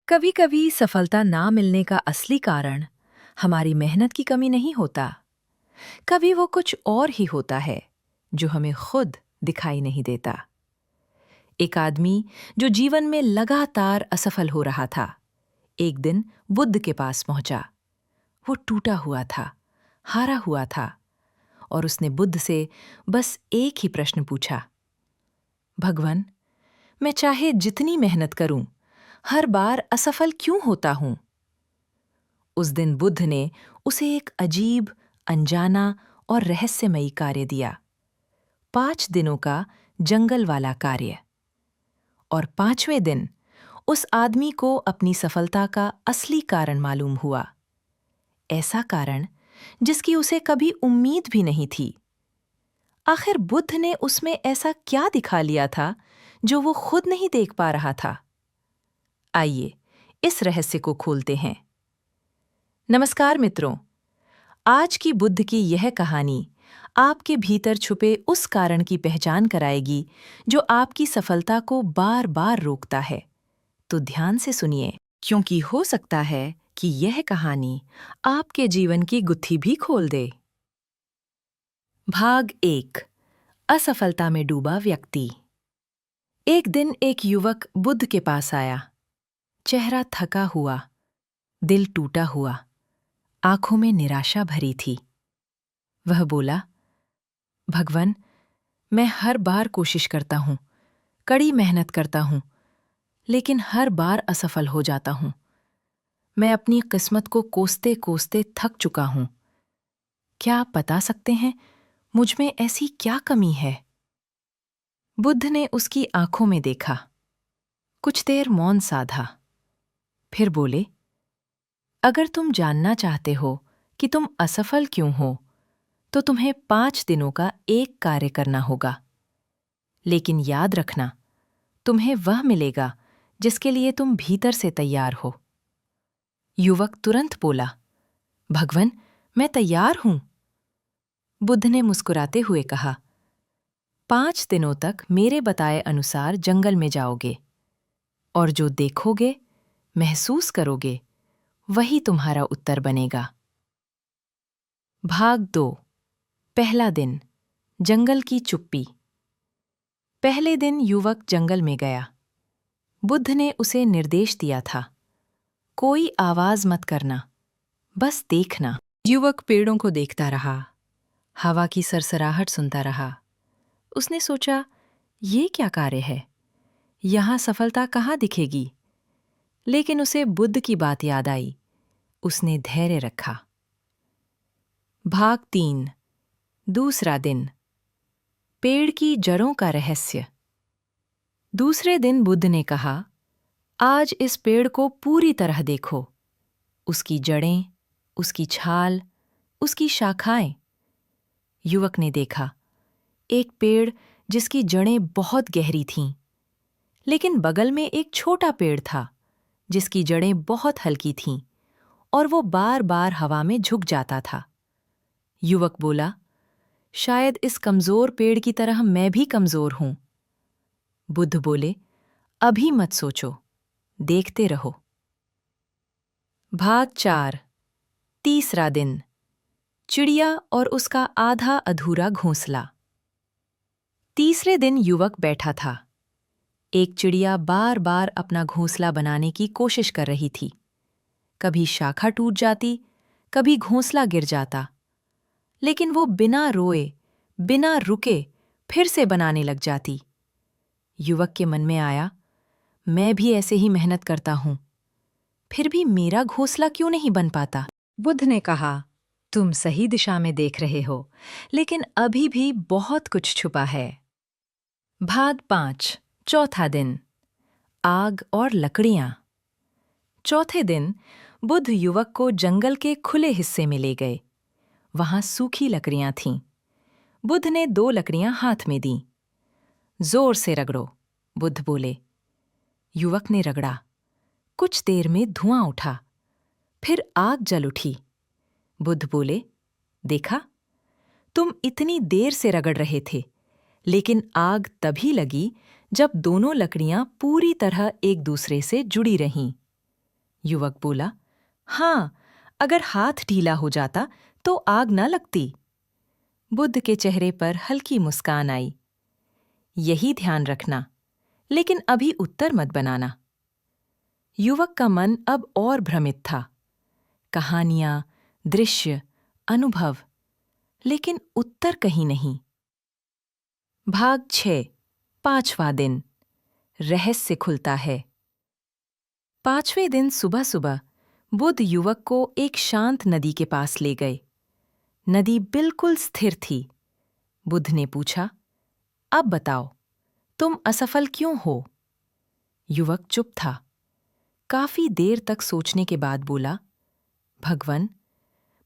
कभी कभी सफलता ना मिलने का असली कारण हमारी मेहनत की कमी नहीं होता। कभी वो कुछ और ही होता है जो हमें खुद दिखाई नहीं देता। एक आदमी जो जीवन में लगातार असफल हो रहा था, एक दिन बुद्ध के पास पहुंचा। वो टूटा हुआ था, हारा हुआ था, और उसने बुद्ध से बस एक ही प्रश्न पूछा। भगवान, मैं चाहे जितनी मेहनत करूं, हर बार असफल क्यों होता हूं? उस दिन बुद्ध ने उसे एक अजीब, अनजाना और रहस्यमयी कार्य दिया। 5 दिनों का जंगल वाला कार्य। और 5वें दिन उस आदमी को अपनी सफलता का असली कारण मालूम हुआ। ऐसा कारण जिसकी उसे कभी उम्मीद भी नहीं थी। आखिर बुद्ध ने उसमें ऐसा क्या दिखा लिया था जो वो खुद नहीं देख पा रहा था? आइए इस रहस्य को खोलते हैं। नमस्कार मित्रों, आज की बुद्ध की यह कहानी आपके भीतर छुपे उस कारण की पहचान कराएगी जो आपकी सफलता को बार-बार रोकता है। तो ध्यान से सुनिए, क्योंकि हो सकता है कि यह कहानी आपके जीवन की गुत्थी भी खोल दे। भाग 1। असफलता में डूबा व्यक्ति। एक दिन एक युवक बुद्ध के पास आया। चेहरा थका हुआ, दिल टूटा हुआ, आंखों में निराशा भरी थी। वह बोला, भगवान, मैं हर बार कोशिश करता हूँ, कड़ी मेहनत करता हूँ, लेकिन हर बार असफल हो जाता हूँ। मैं अपनी किस्मत को कोसते-कोसते थक चुका हूँ। क्या आप बता सकते हैं, मुझ में ऐसी क्या कमी है? बुद्ध ने उसकी आंखों में देखा, कुछ देर मौन साधा, फिर बोले, अगर तुम जानना चाहते हो कि तुम असफल क्यों हो, तो तुम्हें 5 दिनों का एक कार्य करना होगा। लेकिन याद रखना, तुम्हें वह मिलेगा जिसके लिए तुम भीतर से तैयार हो। युवक तुरंत बोला, भगवान, मैं तैयार हूं। बुद्ध ने मुस्कुराते हुए कहा, 5 दिनों तक मेरे बताए अनुसार जंगल में जाओगे, और जो देखोगे, महसूस करोगे, वही तुम्हारा उत्तर बनेगा। भाग 2। पहला दिन, जंगल की चुप्पी। पहले दिन युवक जंगल में गया। बुद्ध ने उसे निर्देश दिया था, कोई आवाज मत करना, बस देखना। युवक पेड़ों को देखता रहा, हवा की सरसराहट सुनता रहा। उसने सोचा, ये क्या कार्य है? यहां सफलता कहाँ दिखेगी? लेकिन उसे बुद्ध की बात याद आई। उसने धैर्य रखा। भाग 3। दूसरा दिन, पेड़ की जड़ों का रहस्य। दूसरे दिन बुद्ध ने कहा, आज इस पेड़ को पूरी तरह देखो। उसकी जड़ें, उसकी छाल, उसकी शाखाएं। युवक ने देखा, एक पेड़ जिसकी जड़ें बहुत गहरी थीं, लेकिन बगल में एक छोटा पेड़ था जिसकी जड़ें बहुत हल्की थीं और वो बार-बार हवा में झुक जाता था। युवक बोला, शायद इस कमजोर पेड़ की तरह मैं भी कमजोर हूं। बुद्ध बोले, अभी मत सोचो, देखते रहो। भाग 4। तीसरा दिन, चिड़िया और उसका आधा अधूरा घोंसला। तीसरे दिन युवक बैठा था। एक चिड़िया बार-बार अपना घोंसला बनाने की कोशिश कर रही थी। कभी शाखा टूट जाती, कभी घोंसला गिर जाता, लेकिन वो बिना रोए, बिना रुके फिर से बनाने लग जाती। युवक के मन में आया, मैं भी ऐसे ही मेहनत करता हूं, फिर भी मेरा घोंसला क्यों नहीं बन पाता? बुद्ध ने कहा, तुम सही दिशा में देख रहे हो, लेकिन अभी भी बहुत कुछ छुपा है। भाग 5। चौथा दिन, आग और लकड़ियां। चौथे दिन बुद्ध युवक को जंगल के खुले हिस्से में ले गए। वहां सूखी लकड़ियां थीं। बुद्ध ने 2 लकड़ियां हाथ में दीं। जोर से रगड़ो, बुद्ध बोले। युवक ने रगड़ा। कुछ देर में धुआं उठा, फिर आग जल उठी। बुद्ध बोले, देखा, तुम इतनी देर से रगड़ रहे थे, लेकिन आग तभी लगी जब दोनों लकड़ियां पूरी तरह एक दूसरे से जुड़ी रहीं। युवक बोला, हाँ, अगर हाथ ढीला हो जाता तो आग न लगती। बुद्ध के चेहरे पर हल्की मुस्कान आई। यही ध्यान रखना, लेकिन अभी उत्तर मत बनाना। युवक का मन अब और भ्रमित था। कहानियां, दृश्य, अनुभव, लेकिन उत्तर कहीं नहीं। भाग 6, 5वां दिन। रहस्य खुलता है। 5वें दिन सुबह सुबह बुद्ध युवक को एक शांत नदी के पास ले गए। नदी बिल्कुल स्थिर थी। बुद्ध ने पूछा, अब बताओ, तुम असफल क्यों हो? युवक चुप था। काफी देर तक सोचने के बाद बोला, भगवन,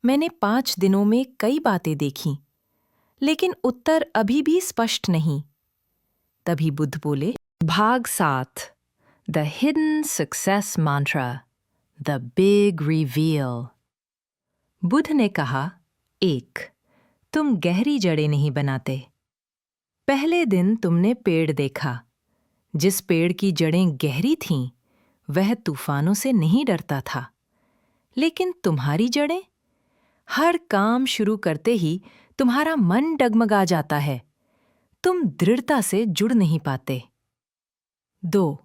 मैंने 5 दिनों में कई बातें देखीं, लेकिन उत्तर अभी भी स्पष्ट नहीं। तभी बुद्ध बोले, भाग 7, द हिडन सक्सेस मंत्र, द बिग रिवील। बुद्ध ने कहा, 1, तुम गहरी जड़ें नहीं बनाते। पहले दिन तुमने पेड़ देखा। जिस पेड़ की जड़ें गहरी थीं, वह तूफानों से नहीं डरता था। लेकिन तुम्हारी जड़ें, हर काम शुरू करते ही तुम्हारा मन डगमगा जाता है। तुम दृढ़ता से जुड़ नहीं पाते। 2,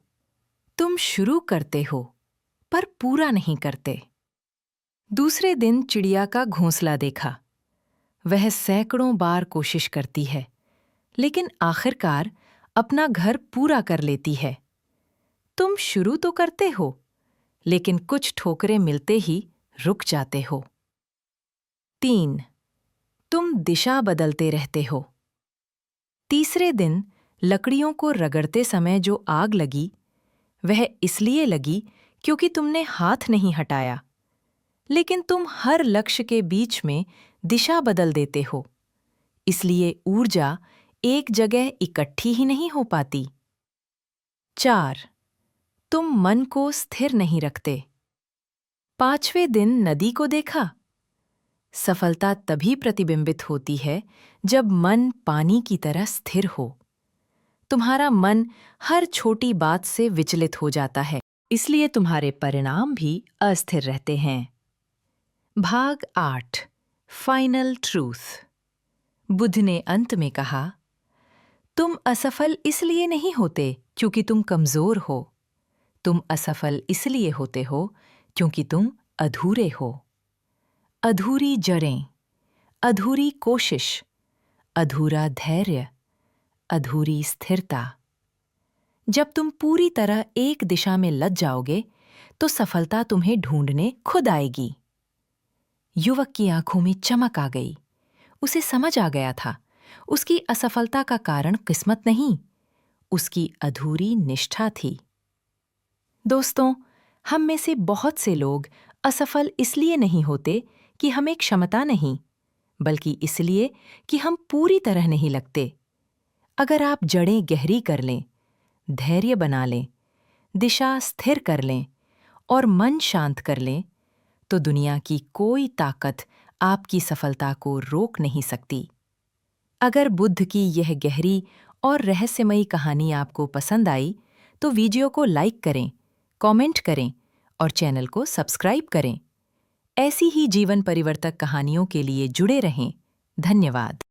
तुम शुरू करते हो, पर पूरा नहीं करते। दूसरे दिन चिड़िया का घोंसला देखा। वह सैकड़ों बार कोशिश करती है, लेकिन आखिरकार अपना घर पूरा कर लेती है। तुम शुरू तो करते हो, लेकिन कुछ ठोकरें मिलते ही रुक जाते हो। 3, तुम दिशा बदलते रहते हो। तीसरे दिन लकड़ियों को रगड़ते समय जो आग लगी, वह इसलिए लगी क्योंकि तुमने हाथ नहीं हटाया। लेकिन तुम हर लक्ष्य के बीच में दिशा बदल देते हो, इसलिए ऊर्जा एक जगह इकट्ठी ही नहीं हो पाती। 4, तुम मन को स्थिर नहीं रखते। 5वें दिन नदी को देखा। सफलता तभी प्रतिबिंबित होती है जब मन पानी की तरह स्थिर हो। तुम्हारा मन हर छोटी बात से विचलित हो जाता है, इसलिए तुम्हारे परिणाम भी अस्थिर रहते हैं। भाग 8, फाइनल ट्रूथ। बुद्ध ने अंत में कहा, तुम असफल इसलिए नहीं होते क्योंकि तुम कमजोर हो। तुम असफल इसलिए होते हो क्योंकि तुम अधूरे हो। अधूरी जड़ें, अधूरी कोशिश, अधूरा धैर्य, अधूरी स्थिरता। जब तुम पूरी तरह एक दिशा में लग जाओगे, तो सफलता तुम्हें ढूंढने खुद आएगी। युवक की आंखों में चमक आ गई। उसे समझ आ गया था, उसकी असफलता का कारण किस्मत नहीं, उसकी अधूरी निष्ठा थी। दोस्तों, हम में से बहुत से लोग असफल इसलिए नहीं होते कि हमें क्षमता नहीं, बल्कि इसलिए कि हम पूरी तरह नहीं लगते। अगर आप जड़ें गहरी कर लें, धैर्य बना लें, दिशा स्थिर कर लें और मन शांत कर लें, तो दुनिया की कोई ताकत आपकी सफलता को रोक नहीं सकती। अगर बुद्ध की यह गहरी और रहस्यमयी कहानी आपको पसंद आई, तो वीडियो को लाइक करें, कमेंट करें और चैनल को सब्सक्राइब करें। ऐसी ही जीवन परिवर्तक कहानियों के लिए जुड़े रहें। धन्यवाद।